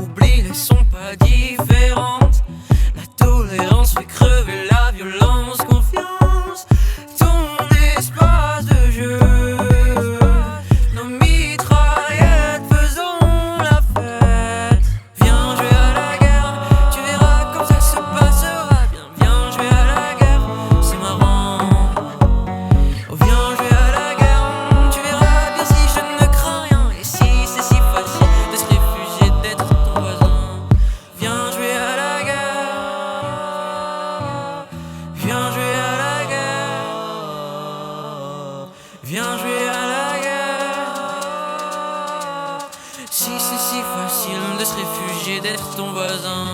oublier sont pas différentes. La tolérance fait crever la violence. Confiance, ton espace de jeu. Nos mitraillettes, faisons la fête. Viens jouer à la guerre, tu verras comme ça se passera bien. Viens jouer à la guerre, c'est marrant. Oh, viens jouer à la guerre, tu verras bien si je ne crains rien. Et si c'est si facile de se réfugier, d'être ton voisin. Viens jouer à la guerre, viens jouer à la guerre, viens jouer à la guerre. Si c'est si facile de se réfugier, d'être ton voisin.